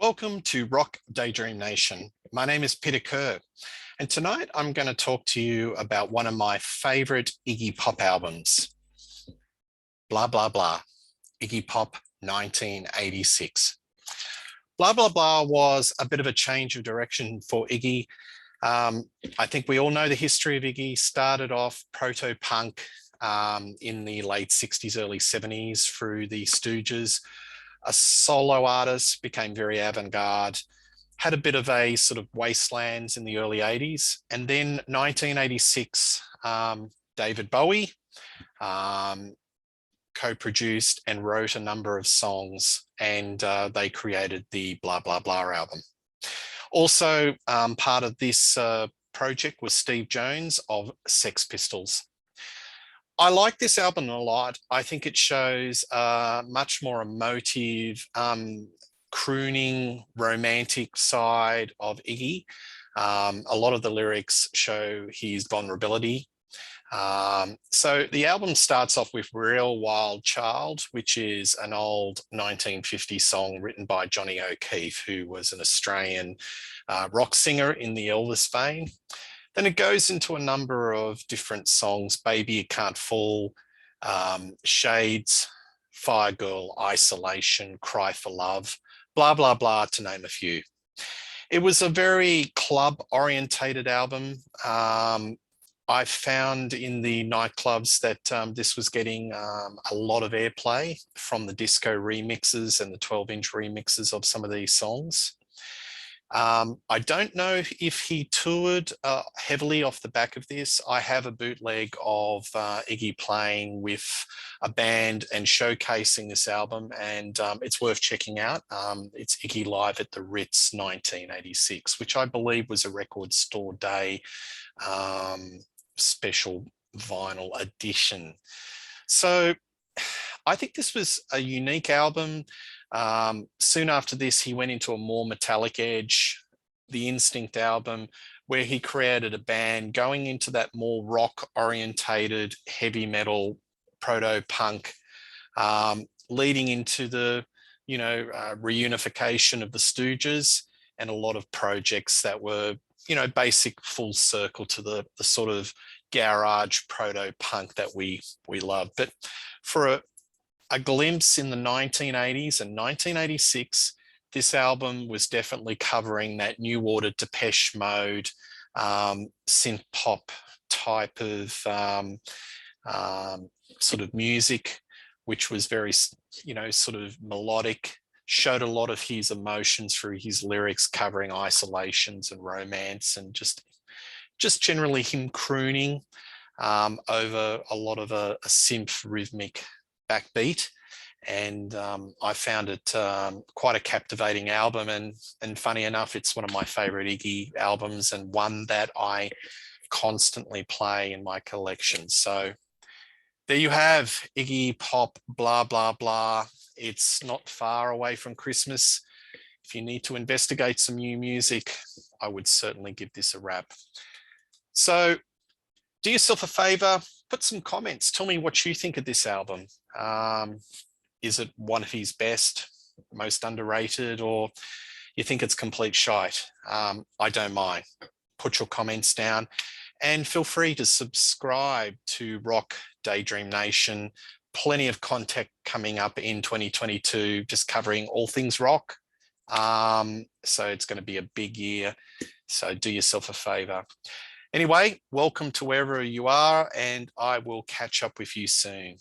Welcome to Rock Daydream Nation. My name is Peter Kerr, and tonight I'm going to talk to you about one of my favorite Iggy Pop albums, Blah Blah Blah, Iggy Pop 1986. Blah Blah Blah was a bit of a change of direction for Iggy. I think we all know the history of Iggy. Started off proto-punk in the late 60s, early 70s through the Stooges. A solo artist, became very avant-garde, had a bit of a sort of wastelands in the early 80s. And then 1986, David Bowie co-produced and wrote a number of songs, and they created the Blah Blah Blah album. Also, part of this project was Steve Jones of Sex Pistols. I like this album a lot. I think it shows a much more emotive, crooning, romantic side of Iggy. A lot of the lyrics show his vulnerability. So the album starts off with Real Wild Child, which is an old 1950 song written by Johnny O'Keefe, who was an Australian rock singer in the Elvis vein. Then it goes into a number of different songs: Baby You Can't Fall, Shades, Fire Girl, Isolation, Cry for Love, Blah Blah Blah, to name a few. It was a very club orientated album. I found in the nightclubs that this was getting a lot of airplay from the disco remixes and the 12-inch remixes of some of these songs. I don't know if he toured heavily off the back of this. I have a bootleg of Iggy playing with a band and showcasing this album, and it's worth checking out. It's Iggy Live at the Ritz 1986, which I believe was a Record Store Day special vinyl edition. So I think this was a unique album. Soon after this, he went into a more metallic edge, the Instinct album, where he created a band going into that more rock orientated, heavy metal, proto-punk, leading into the, reunification of the Stooges and a lot of projects that were, basic full circle to the sort of garage proto-punk that we love. But for a glimpse in the 1980s and 1986, this album was definitely covering that New Order, Depeche Mode, synth pop type of sort of music, which was very, sort of melodic, showed a lot of his emotions through his lyrics, covering isolations and romance, and just generally him crooning over a lot of a synth rhythmic backbeat. And I found it quite a captivating album, and funny enough, it's one of my favorite Iggy albums and one that I constantly play in my collection. So there you have Iggy Pop, Blah Blah Blah. It's not far away from Christmas. If you need to investigate some new music, I would certainly give this a wrap. So do yourself a favor, put some comments. Tell me what you think of this album. Is it one of his best, most underrated, or you think it's complete shite? I don't mind. Put your comments down, and feel free to subscribe to Rock Daydream Nation. Plenty of content coming up in 2022, just covering all things rock. So it's going to be a big year. So do yourself a favor. Anyway, welcome to wherever you are, and I will catch up with you soon.